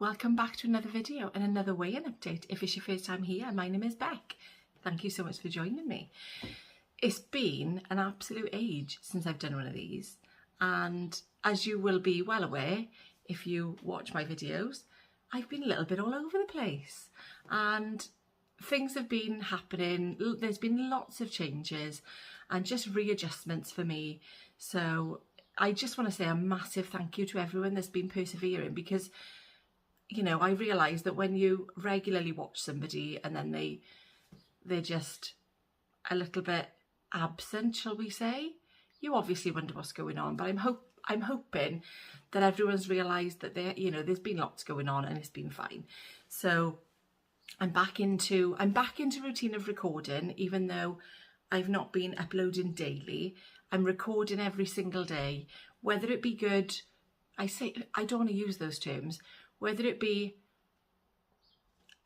Welcome back to another video and another weigh-in update. If it's your first time here, my name is Beck. Thank you so much for joining me. It's been an absolute age since I've done one of these, and as you will be well aware if you watch my videos, I've been a little bit all over the place and things have been happening. There's been lots of changes and just readjustments for me. So I just want to say a massive thank you to everyone that's been persevering, because you know, I realise that when you regularly watch somebody and then they're just a little bit absent, shall we say, you obviously wonder what's going on. But I'm hoping that everyone's realised that there's been lots going on and it's been fine. So I'm back into routine of recording, even though I've not been uploading daily. I'm recording every single day, whether it be good. I don't want to use those terms. Whether it be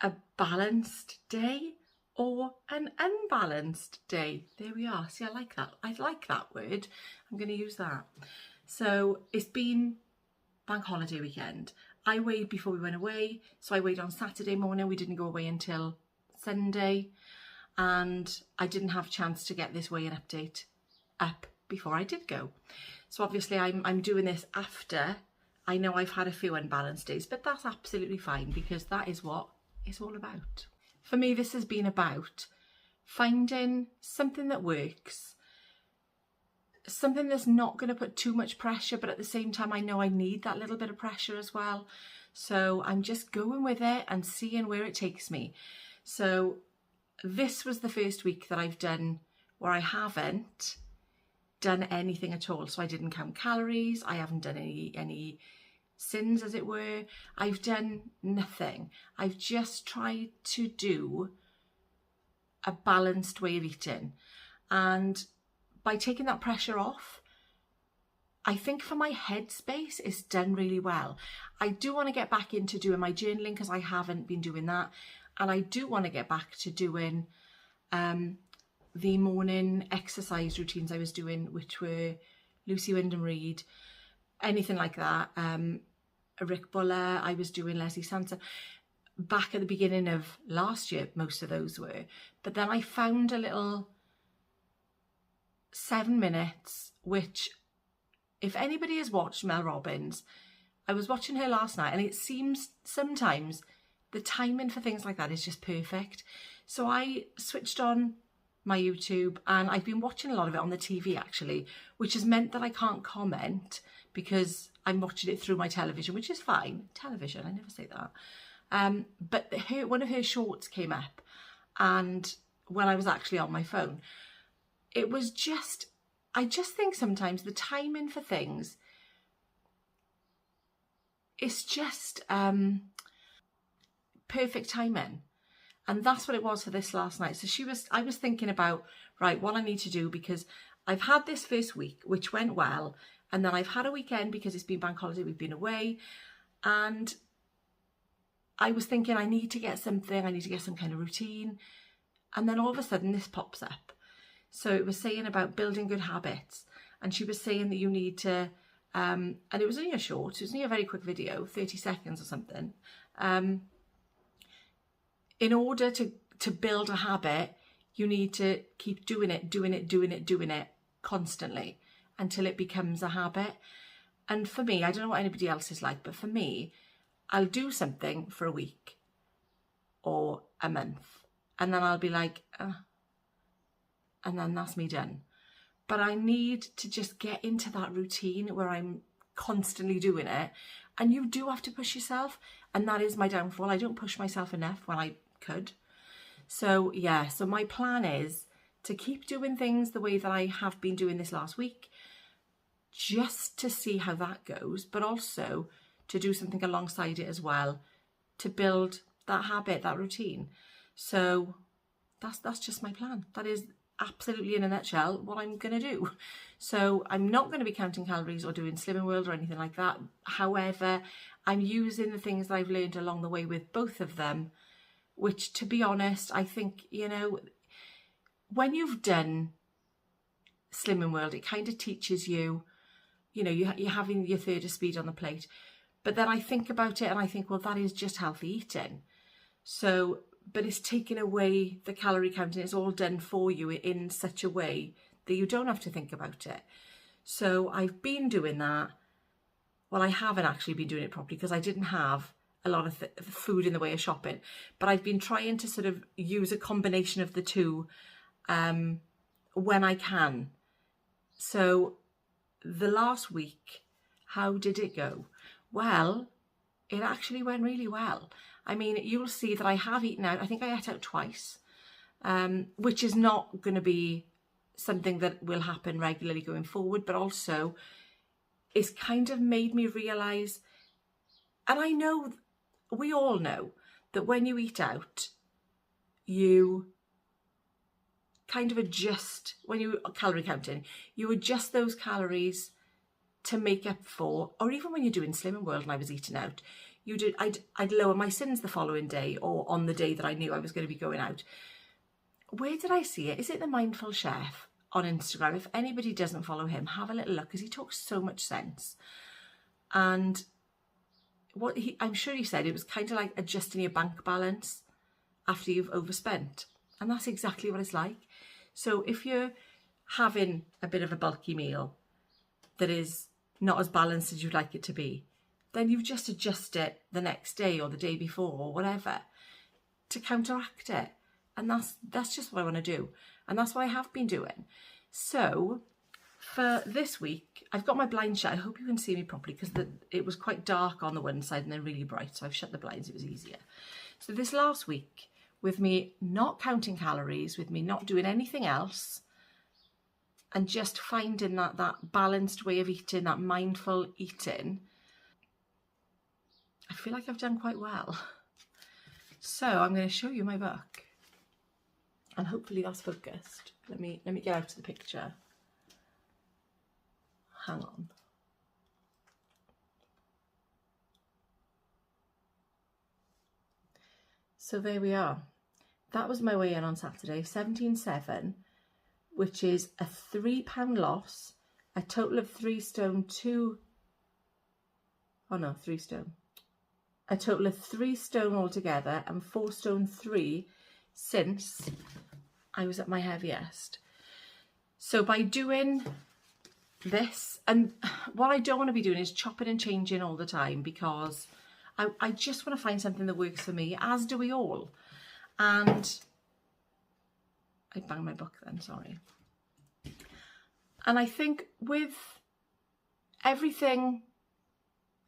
a balanced day or an unbalanced day. There we are. See, I like that. I like that word. I'm going to use that. So it's been bank holiday weekend. I weighed before we went away. So I weighed on Saturday morning. We didn't go away until Sunday. And I didn't have a chance to get this weigh-in update up before I did go. So obviously I'm doing this after. I know I've had a few unbalanced days, but that's absolutely fine, because that is what it's all about. For me, this has been about finding something that works, something that's not going to put too much pressure, but at the same time, I know I need that little bit of pressure as well. So I'm just going with it and seeing where it takes me. So this was the first week that I've done where I haven't done anything at all. So I didn't count calories. I haven't done any sins, as it were. I've done nothing. I've just tried to do a balanced way of eating. And by taking that pressure off, I think for my headspace, it's done really well. I do want to get back into doing my journaling, because I haven't been doing that. And I do want to get back to doing the morning exercise routines I was doing, which were Lucy Wyndham Reed, anything like that. Rick Buller, I was doing Leslie Sansa. Back at the beginning of last year, most of those were. But then I found a little 7 minutes, which, if anybody has watched Mel Robbins, I was watching her last night, and it seems sometimes the timing for things like that is just perfect. So I switched on my YouTube, and I've been watching a lot of it on the TV actually, which has meant that I can't comment because I'm watching it through my television, which is fine. Television, I never say that. But one of her shorts came up, and when I was actually on my phone, it was just, I just think sometimes the timing for things, it's just perfect timing. And that's what it was for this last night. So I was thinking about, right, what I need to do, because I've had this first week, which went well. And then I've had a weekend because it's been bank holiday, we've been away. And I was thinking I need to get some kind of routine. And then all of a sudden this pops up. So it was saying about building good habits. And she was saying that you need to, and it was only a short, it was only a very quick video, 30 seconds or something. In order to build a habit, you need to keep doing it constantly until it becomes a habit. And for me, I don't know what anybody else is like, but for me, I'll do something for a week or a month, and then I'll be like, and then that's me done. But I need to just get into that routine where I'm constantly doing it. And you do have to push yourself. And that is my downfall. I don't push myself enough when I could. So yeah, so my plan is to keep doing things the way that I have been doing this last week, just to see how that goes, but also to do something alongside it as well, to build that habit, that routine. So that's just my plan. That is absolutely, in a nutshell, what I'm going to do. So I'm not going to be counting calories or doing Slimming World or anything like that. However, I'm using the things that I've learned along the way with both of them, which, to be honest, I think, when you've done Slimming World, it kind of teaches you, you're having your third of speed on the plate. But then I think about it and I think, well, that is just healthy eating. So, but it's taking away the calorie counting. It's all done for you in such a way that you don't have to think about it. So I've been doing that. Well, I haven't actually been doing it properly because I didn't have a lot of food in the way of shopping. But I've been trying to sort of use a combination of the two when I can. So the last week, how did it go? Well, it actually went really well. I mean, you'll see that I have eaten out. I think I ate out twice, which is not going to be something that will happen regularly going forward, but also it's kind of made me realise, and I know, we all know, that when you eat out, you kind of adjust, when you are calorie counting, you adjust those calories to make up for, or even when you're doing Slimming World and I was eating out, I'd lower my sins the following day or on the day that I knew I was going to be going out. Where did I see it? Is it the Mindful Chef on Instagram? If anybody doesn't follow him, have a little look because he talks so much sense. And I'm sure he said it was kind of like adjusting your bank balance after you've overspent. And that's exactly what it's like. So if you're having a bit of a bulky meal that is not as balanced as you'd like it to be, then you just adjust it the next day or the day before or whatever to counteract it. And that's just what I want to do. And that's what I have been doing. So for this week, I've got my blinds shut. I hope you can see me properly because it was quite dark on the one side and then really bright. So I've shut the blinds, it was easier. So this last week, with me not counting calories, with me not doing anything else, and just finding that balanced way of eating, that mindful eating, I feel like I've done quite well. So I'm going to show you my book. And hopefully that's focused. Let me get out of the picture. Hang on. So there we are. That was my weigh-in on Saturday, 17.7, which is a 3 pound loss, a total of 3 stone 2. Oh no, 3 stone. A total of 3 stone altogether and 4 stone 3 since I was at my heaviest. So by doing this, and what I don't want to be doing is chopping and changing all the time because I just want to find something that works for me, as do we all. And I banged my book then, sorry. And I think with everything,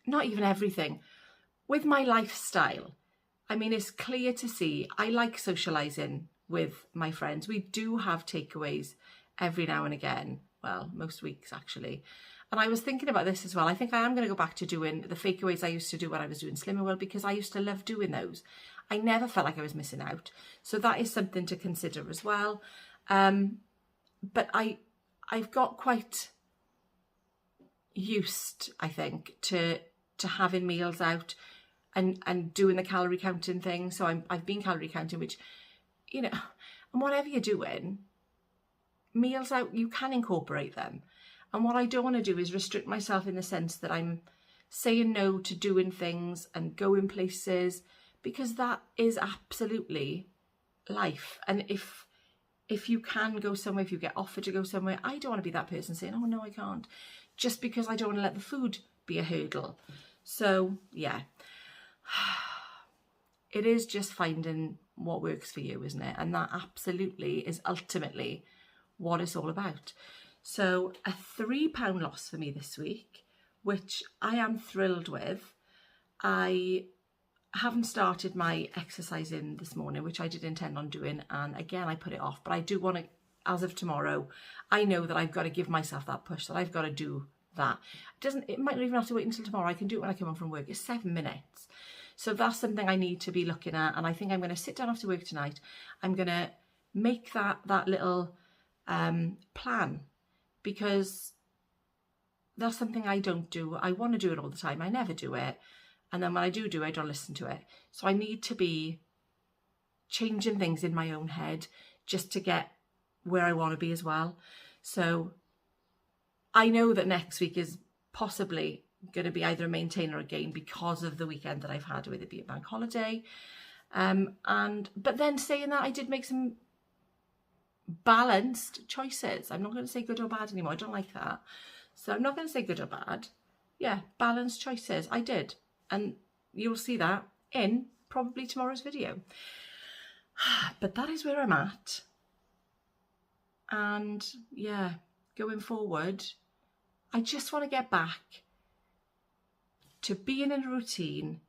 not even everything, with my lifestyle, I mean, it's clear to see I like socialising with my friends. We do have takeaways every now and again. Well, most weeks actually. And I was thinking about this as well. I think I am going to go back to doing the fakeaways I used to do when I was doing Slimming World because I used to love doing those. I never felt like I was missing out. So that is something to consider as well. But I've got quite used, I think, to having meals out and doing the calorie counting thing. So I've been calorie counting, which, you know, and whatever you're doing, meals out, you can incorporate them. And what I don't want to do is restrict myself in the sense that I'm saying no to doing things and going places, because that is absolutely life. And if you can go somewhere, if you get offered to go somewhere, I don't want to be that person saying, oh no, I can't, just because I don't want to let the food be a hurdle. So yeah, it is just finding what works for you, isn't it? And that absolutely is ultimately what it's all about. So a 3 pound loss for me this week, which I am thrilled with. I haven't started my exercising this morning, which I did intend on doing, and again I put it off, but I do want to, as of tomorrow, I know that I've got to give myself that push, that I've got to do that. It might not even have to wait until tomorrow. I can do it when I come home from work. It's 7 minutes. So that's something I need to be looking at, and I think I'm going to sit down after work tonight. I'm going to make that little plan, because that's something I don't do. I want to do it all the time. I never do it. And then when I do it, I don't listen to it. So I need to be changing things in my own head just to get where I want to be as well. So I know that next week is possibly going to be either a maintain or a gain because of the weekend that I've had, with it being a bank holiday. But then saying that, I did make some balanced choices. I'm not going to say good or bad anymore. I don't like that. So I'm not going to say good or bad. Yeah, balanced choices. I did. And you'll see that in probably tomorrow's video. But that is where I'm at. And yeah, going forward, I just want to get back to being in a routine,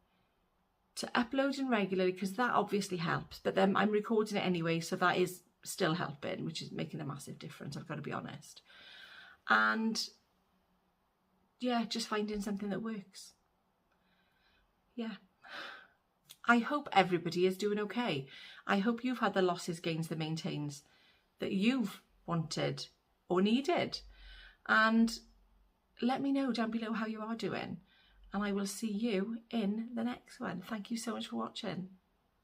to uploading regularly, because that obviously helps. But then I'm recording it anyway, so that is still helping, which is making a massive difference, I've got to be honest. And yeah, just finding something that works. Yeah. I hope everybody is doing okay. I hope you've had the losses, gains, the maintains that you've wanted or needed. And let me know down below how you are doing. And I will see you in the next one. Thank you so much for watching.